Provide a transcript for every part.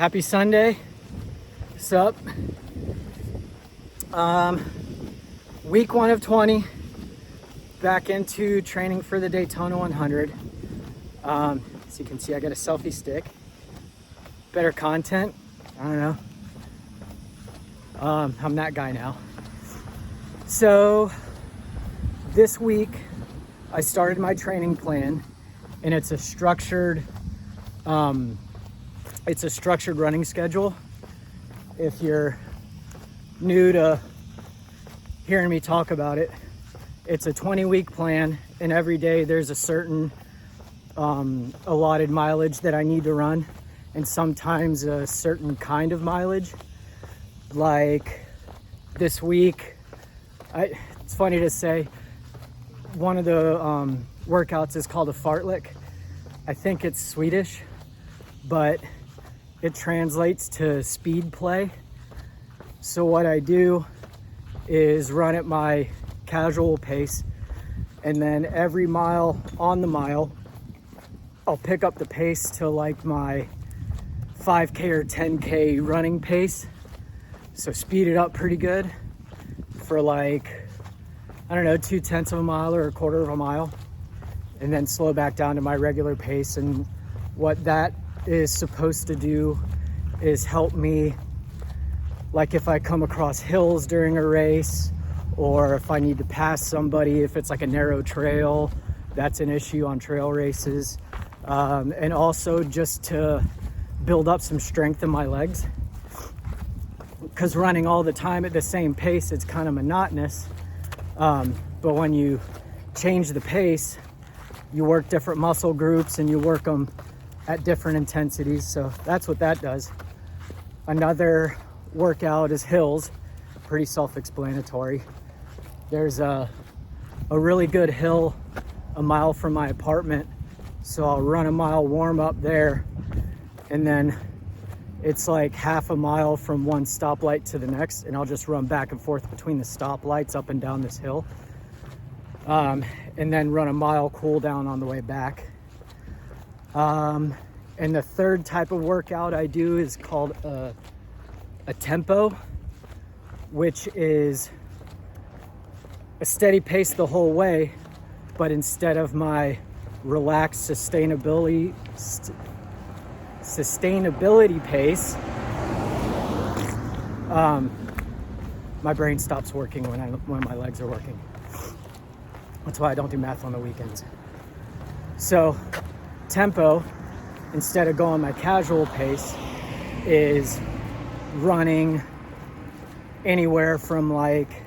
Happy Sunday. Sup? Week 1 of 20. Back into training for the Daytona 100. As you can see, I got a selfie stick. Better content. I don't know. I'm that guy now. So this week I started my training plan, and it's a structured running schedule. If you're new to hearing me talk about it, it's a 20-week plan, and every day there's a certain allotted mileage that I need to run, and sometimes a certain kind of mileage. Like this week, it's funny to say, one of the workouts is called a fartlek. I think it's Swedish, but it translates to speed play. So what I do is run at my casual pace, and then every mile on the mile, I'll pick up the pace to like my 5K or 10K running pace. So speed it up pretty good for like, I don't know, 0.2 of a mile or 1/4 of a mile, and then slow back down to my regular pace. And what that is supposed to do is help me, like if I come across hills during a race, or if I need to pass somebody, if it's like a narrow trail, that's an issue on trail races. And also just to build up some strength in my legs, because running all the time at the same pace, it's kind of monotonous. But when you change the pace, you work different muscle groups and you work them at different intensities. So that's what that does. Another workout is hills. Pretty self-explanatory. There's a really good hill a mile from my apartment, so I'll run a mile warm up there, and then it's like half a mile from one stoplight to the next, and I'll just run back and forth between the stoplights up and down this hill, and then run a mile cool down on the way back. And the third type of workout I do is called a tempo, which is a steady pace the whole way, but instead of my relaxed sustainability pace, my brain stops working when my legs are working. That's why I don't do math on the weekends. So tempo, instead of going my casual pace, is running anywhere from like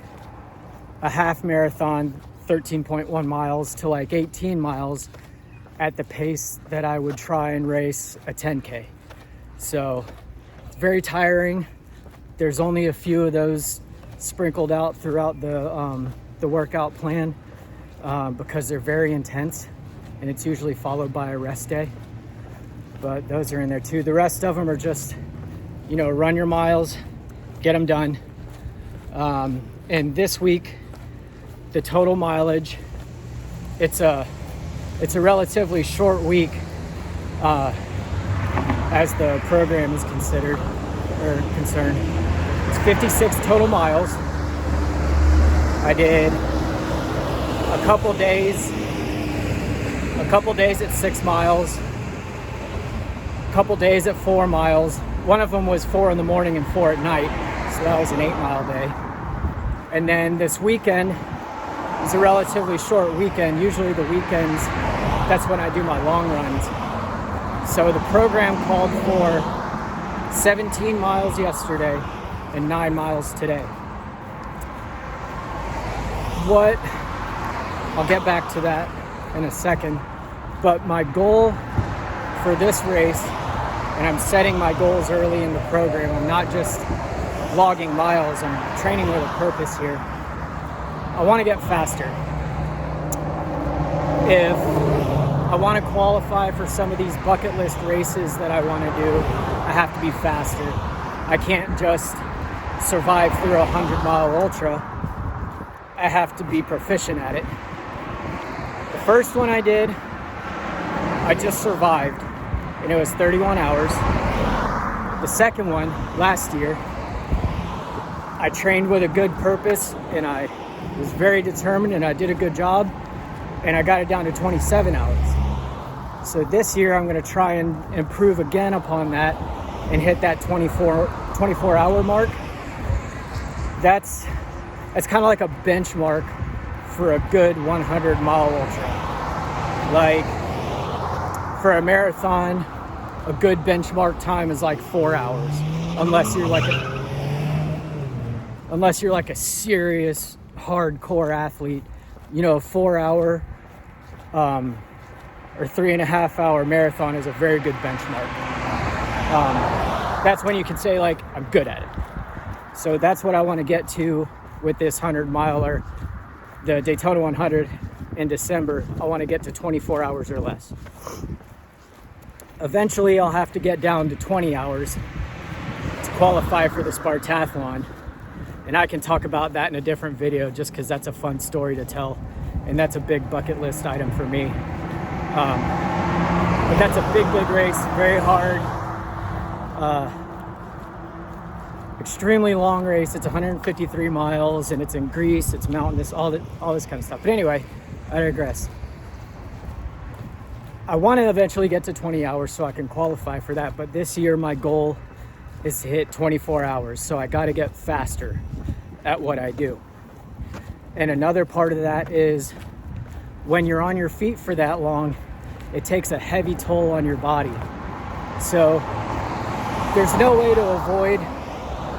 a half marathon, 13.1 miles, to like 18 miles at the pace that I would try and race a 10K. So it's very tiring. There's only a few of those sprinkled out throughout the workout plan, because they're very intense, and it's usually followed by a rest day. But those are in there too. The rest of them are just, run your miles, get them done. And this week, the total mileage, it's a relatively short week as the program is concerned. It's 56 total miles. I did a couple days at 6 miles, a couple days at 4 miles. One of them was 4 in the morning and 4 at night, so that was an 8-mile day. And then this weekend is a relatively short weekend. Usually the weekends, that's when I do my long runs. So the program called for 17 miles yesterday and 9 miles today. I'll get back to that in a second, but my goal for this race, and I'm setting my goals early in the program, I'm not just logging miles, I'm training with a purpose here. I want to get faster. If I want to qualify for some of these bucket list races that I want to do, I have to be faster. I can't just survive through a 100-mile ultra. I have to be proficient at it. The first one I did, I just survived, and it was 31 hours. The second one, last year, I trained with a good purpose and I was very determined and I did a good job and I got it down to 27 hours. So this year I'm going to try and improve again upon that and hit that 24 hour mark. That's kind of like a benchmark for a good 100-mile ultra. Like for a marathon, a good benchmark time is like 4 hours, unless you're like a serious hardcore athlete. You know, a 4 hour or 3.5 hour marathon is a very good benchmark. That's when you can say, like, I'm good at it. So that's what I want to get to with this 100-miler, the Daytona 100 in December. I want to get to 24 hours or less. Eventually, I'll have to get down to 20 hours to qualify for the Spartathlon. And I can talk about that in a different video just because that's a fun story to tell. And that's a big bucket list item for me. But that's a big race, very hard. Extremely long race. It's 153 miles and it's in Greece, it's mountainous, all this kind of stuff. But anyway, I digress. I want to eventually get to 20 hours so I can qualify for that. But this year, my goal is to hit 24 hours. So I got to get faster at what I do. And another part of that is when you're on your feet for that long, it takes a heavy toll on your body. So there's no way to avoid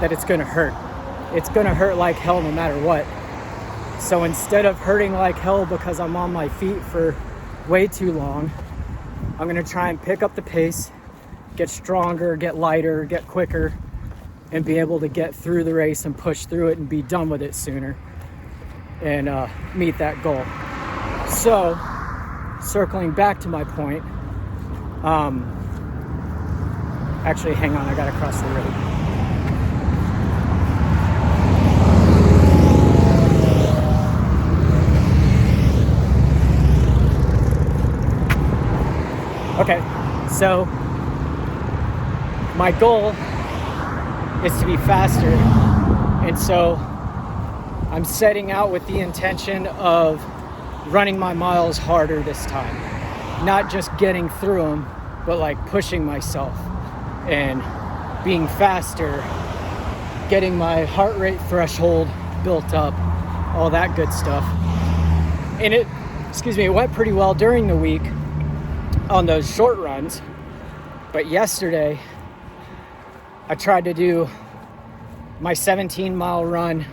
that it's going to hurt. It's going to hurt like hell no matter what. So instead of hurting like hell because I'm on my feet for way too long, I'm going to try and pick up the pace, get stronger, get lighter, get quicker, and be able to get through the race and push through it and be done with it sooner and meet that goal. So, circling back to my point, actually, hang on, I got to cross the road. Okay, so my goal is to be faster, and so I'm setting out with the intention of running my miles harder this time. Not just getting through them, but like pushing myself and being faster, getting my heart rate threshold built up, all that good stuff. And it went pretty well during the week on those short runs, but yesterday I tried to do my 17-mile run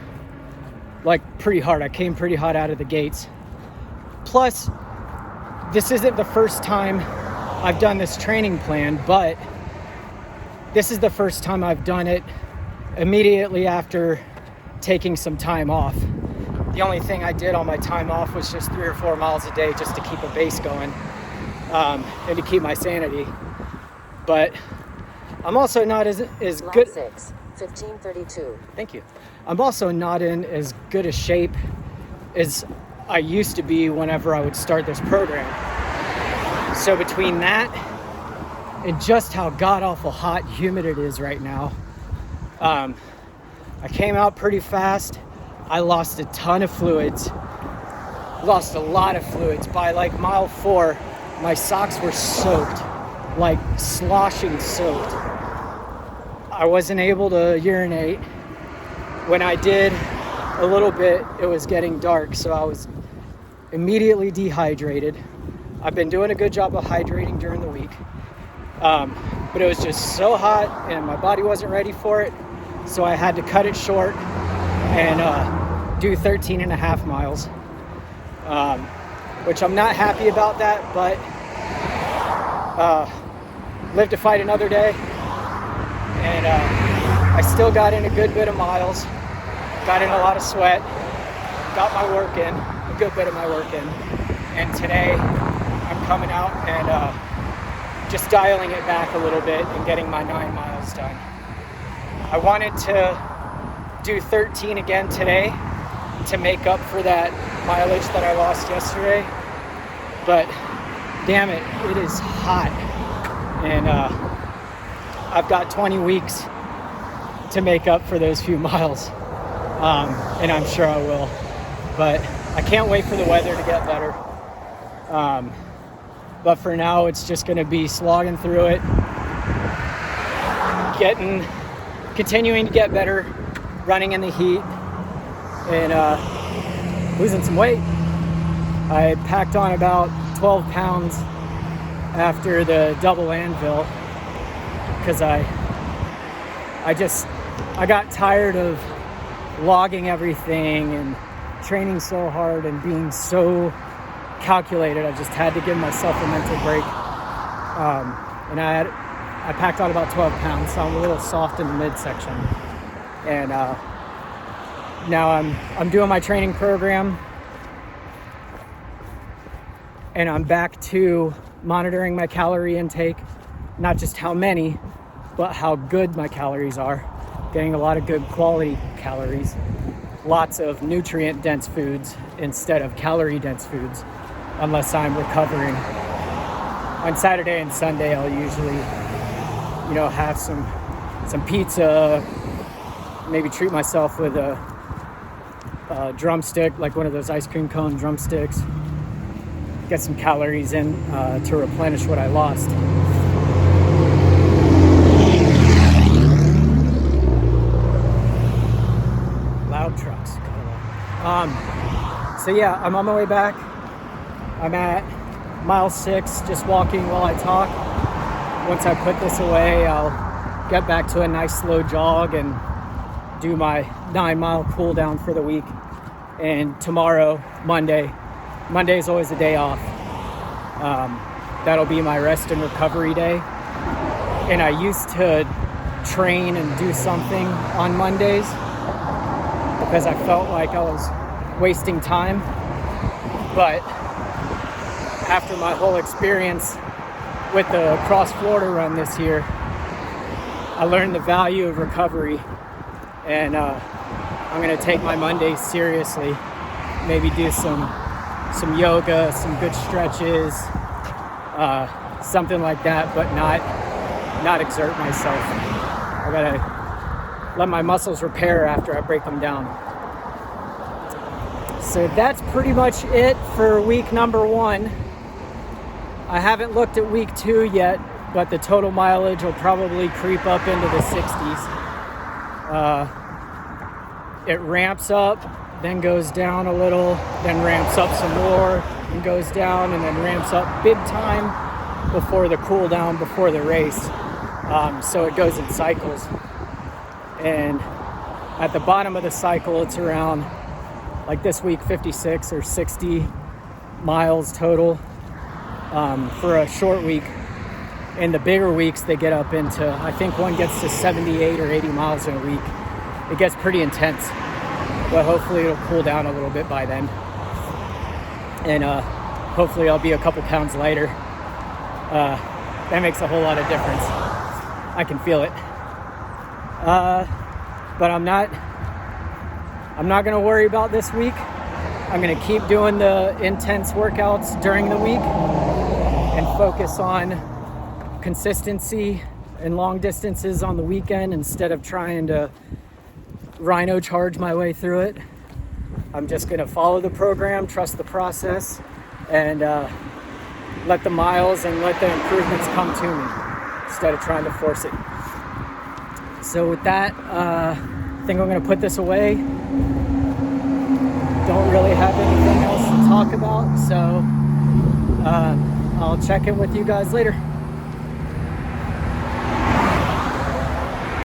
like pretty hard. I came pretty hot out of the gates. Plus, this isn't the first time I've done this training plan, but this is the first time I've done it immediately after taking some time off. The only thing I did on my time off was just 3 or 4 miles a day just to keep a base going. And to keep my sanity. But I'm also not as good. 15:32. Thank you. I'm also not in as good a shape as I used to be whenever I would start this program. So between that and just how god-awful hot, humid it is right now, I came out pretty fast. I lost a ton of fluids. Lost a lot of fluids. By like mile 4, my socks were soaked, like sloshing soaked. I wasn't able to urinate. When I did a little bit, it was getting dark, so I was immediately dehydrated. I've been doing a good job of hydrating during the week, but it was just so hot and my body wasn't ready for it, so I had to cut it short and do 13.5 miles. Which I'm not happy about that, but live to fight another day. And I still got in a good bit of miles, got in a lot of sweat, got my work in, a good bit of my work in. And today I'm coming out and just dialing it back a little bit and getting my 9 miles done. I wanted to do 13 again today to make up for that mileage that I lost yesterday, but damn it, it is hot, and I've got 20 weeks to make up for those few miles. And I'm sure I will. But I can't wait for the weather to get better. But for now, it's just going to be slogging through it, continuing to get better, running in the heat, and losing some weight. I packed on about 12 pounds after the double anvil because I got tired of logging everything and training so hard and being so calculated. I just had to give myself a mental break. And I packed on about 12 pounds, so I'm a little soft in the midsection. And now I'm doing my training program, and I'm back to monitoring my calorie intake, not just how many, but how good my calories are. Getting a lot of good quality calories, lots of nutrient dense foods instead of calorie dense foods, unless I'm recovering. On Saturday and Sunday, I'll usually, have some pizza, maybe treat myself with a drumstick, like one of those ice cream cone drumsticks. Get some calories in to replenish what I lost. Loud trucks. So yeah, I'm on my way back. I'm at mile 6, just walking while I talk. Once I put this away, I'll get back to a nice slow jog and do my 9-mile cool down for the week. And tomorrow, Monday is always a day off. That'll be my rest and recovery day. And I used to train and do something on Mondays because I felt like I was wasting time. But after my whole experience with the Cross Florida run this year, I learned the value of recovery, and I'm gonna take my Mondays seriously. Maybe do some yoga, some good stretches, something like that, but not exert myself. I gotta let my muscles repair after I break them down. So that's pretty much it for week number 1. I haven't looked at week 2 yet, but the total mileage will probably creep up into the 60s. It ramps up, then goes down a little, then ramps up some more, and goes down, and then ramps up big time before the cool down, before the race. So it goes in cycles. And at the bottom of the cycle, it's around, like this week, 56 or 60 miles total for a short week. In the bigger weeks, they get up into, I think one gets to 78 or 80 miles in a week. It gets pretty intense, but hopefully it'll cool down a little bit by then. And hopefully I'll be a couple pounds lighter. That makes a whole lot of difference. I can feel it. But I'm not gonna worry about this week. I'm gonna keep doing the intense workouts during the week and focus on consistency and long distances on the weekend instead of trying to rhino charge my way through it. I'm just gonna follow the program, trust the process, and let the miles and let the improvements come to me instead of trying to force it. So with that, I think I'm gonna put this away. Don't really have anything else to talk about, so I'll check in with you guys later.